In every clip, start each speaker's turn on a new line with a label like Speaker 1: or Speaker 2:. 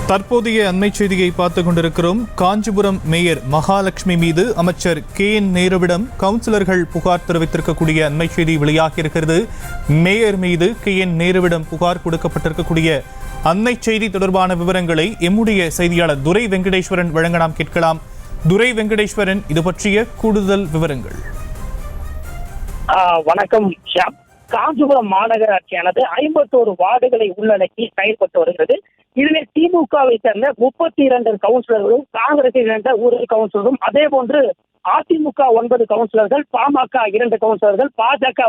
Speaker 1: தற்போதைய அண்மை செய்தியை பார்த்துக் கொண்டிருக்கிறோம். காஞ்சிபுரம் மேயர் மகாலட்சுமி மீது அமைச்சர் KN நேருவிடம் கவுன்சிலர்கள் புகார் தெரிவித்திருக்கக்கூடிய அண்மை செய்தி வெளியாகியிருக்கிறது. மேயர் மீது KN நேருவிடம் புகார் கொடுக்கப்பட்டிருக்கக்கூடிய அண்மை செய்தி தொடர்பான விவரங்களை எம்முடைய செய்தியாளர் துரை வெங்கடேஸ்வரன் வழங்க நாம் கேட்கலாம். துரை வெங்கடேஸ்வரன், இது பற்றிய கூடுதல் விவரங்கள்.
Speaker 2: வணக்கம் ஷியாம். காஞ்சிபுரம் மாநகராட்சியானது 51 வார்டுகளை உள்ளடக்கி செயல்பட்டு வருகிறது. இதிலே திமுகவை சேர்ந்த 32 கவுன்சிலர்களும், காங்கிரஸை சேர்ந்த 1 கவுன்சிலரும், அதே போன்று அதிமுக 9 கவுன்சிலர்கள், பாமக 2 கவுன்சிலர்கள், பாஜக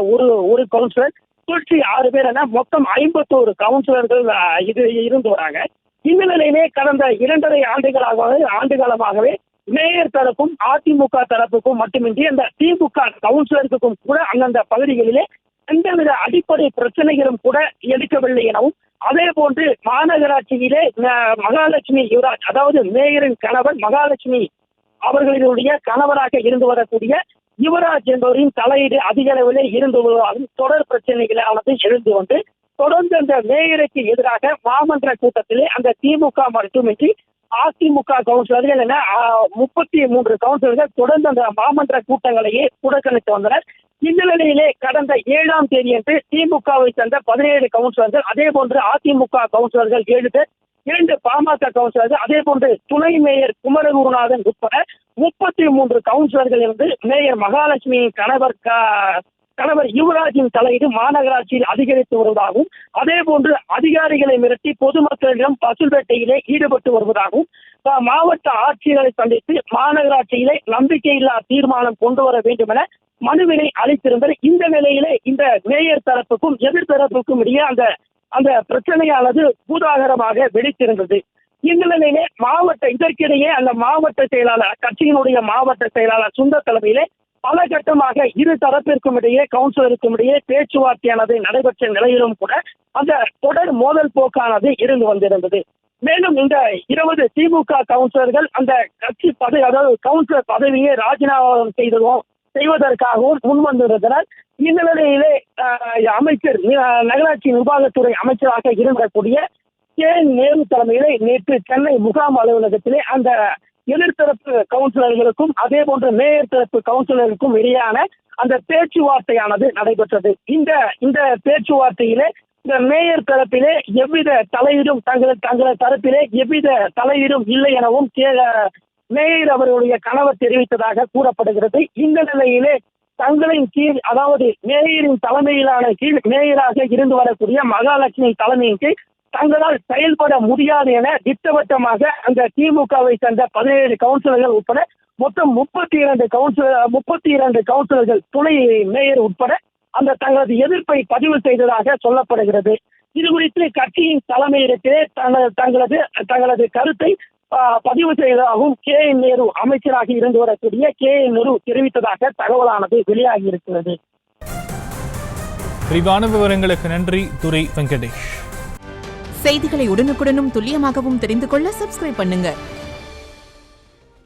Speaker 2: ஒரு கவுன்சிலர், சுற்றி 6 பேர் என மொத்தம் 51 கவுன்சிலர்கள் இது இருந்து வராங்க. இந்த நிலையிலே கடந்த 2.5 ஆண்டுகாலமாகவே மேயர் தரப்பும் அதிமுக தரப்புக்கும் மட்டுமின்றி அந்த திமுக கவுன்சிலருக்கும் கூட அந்தந்த பகுதிகளிலே எந்தவித அடிப்படை பிரச்சனைகளும் கூட எடுக்கவில்லை எனவும், அதே போன்று மாநகராட்சியிலே மகாலட்சுமி யுவராஜ், அதாவது மேயரின் கணவர் மகாலட்சுமி அவர்களுடைய கணவராக இருந்து வரக்கூடிய யுவராஜ் என்பவரின் தலையீடு அதிக அளவிலே இருந்து வருவதாலும் தொடர் பிரச்சனைகளானது எழுந்து வந்து தொடர்ந்து அந்த மேயருக்கு எதிராக மாமன்ற கூட்டத்திலே அந்த திமுக மட்டுமின்றி அதிமுக கவுன்சிலர்கள் என 33 கவுன்சிலர்கள் தொடர்ந்து அந்த மாமன்ற கூட்டங்களையே புறக்கணித்து வந்தனர். இந்த நிலையிலே கடந்த 7ஆம் தேதியன்று திமுகவை சேர்ந்த 17 கவுன்சிலர்கள், அதே போன்று அதிமுக கவுன்சிலர்கள் 7 பேர், 2 பாமக கவுன்சிலர்கள், அதே போன்று துணை மேயர் குமரகுருநாதன் உட்பட 33 கவுன்சிலர்கள் இருந்து மேயர் மகாலட்சுமியின் கணவர் யுவராஜின் தலையீடு மாநகராட்சியில் அதிகரித்து வருவதாகவும், அதே போன்று அதிகாரிகளை மிரட்டி பொதுமக்களிடம் வசூல் வேட்டையிலே ஈடுபட்டு வருவதாகவும், மாவட்ட ஆட்சியர்களை சந்தித்து மாநகராட்சியிலே நம்பிக்கையில்லா தீர்மானம் கொண்டு வர வேண்டும் என மனுவினை அளித்திருந்தனர். இந்த நிலையிலே இந்த மேயர் தரப்புக்கும் எதிர்த்தரப்புக்கும் இடையே அந்த பிரச்சனையானது பூதாகரமாக வெடித்திருந்தது. இந்த நிலையிலே இதற்கிடையே அந்த மாவட்ட செயலாளர், கட்சியினுடைய மாவட்ட செயலாளர் சுந்தர் தலைமையிலே பல கட்டமாக இரு தரப்பிற்கும் இடையே, கவுன்சிலருக்கும் இடையே பேச்சுவார்த்தையானது நடைபெற்ற நிலையிலும் கூட அந்த தொடர் மோதல் போக்கானது இருந்து வந்திருந்தது. மேலும் இந்த 20 திமுக கவுன்சிலர்கள் அந்த கட்சி அதாவது கவுன்சிலர் பதவியை ராஜினாமா செய்வதற்காகவும் முன்வந்திருந்தனர். இந்த நிலையிலே அமைச்சர், நகராட்சி நிர்வாகத்துறை அமைச்சராக இருந்தக்கூடிய KN நேரு தலைமையிலே நேற்று சென்னை முகாம் அலுவலகத்திலே அந்த எதிர்த்தரப்பு கவுன்சிலர்களுக்கும் அதே போன்று மேயர் தரப்பு கவுன்சிலருக்கும் இடையான அந்த பேச்சுவார்த்தையானது நடைபெற்றது. இந்த பேச்சுவார்த்தையிலே இந்த மேயர் தரப்பிலே எவ்வித தலையீடும் தங்களது தரப்பிலே எவ்வித தலையீடும் இல்லை எனவும் மேயர் அவர்களுடைய கணவர் தெரிவித்ததாக கூறப்படுகிறது. இந்த நிலையிலே தங்களின் கீழ், அதாவது மேயரின் தலைமையிலான கீழ் மேயராக இருந்து வரக்கூடிய மகாலட்சுமி தலைமையின் கீழ் தங்களால் செயல்பட முடியாது என திட்டவட்டமாக அந்த திமுகவை சேர்ந்த 17 கவுன்சிலர்கள் உட்பட மொத்தம் 32 கவுன்சிலர்கள், துணை மேயர் உட்பட அந்த தங்களது எதிர்ப்பை பதிவு செய்ததாக சொல்லப்படுகிறது. இது குறித்து கட்சியின் தலைமையிடத்திலே தங்களது கருத்தை பதிவு செய்ததாகவும் KN நேரு அமைச்சராக இருந்து வரக்கூடிய KN நேரு தெரிவித்ததாக தகவலானது வெளியாகி இருக்கிறது.
Speaker 1: விரிவான விவரங்களுக்கு நன்றி துரை வெங்கடேஷ்.
Speaker 3: செய்திகளை உடனுக்குடனும் துல்லியமாகவும் தெரிந்து கொள்ள சப்ஸ்கிரைப் பண்ணுங்க.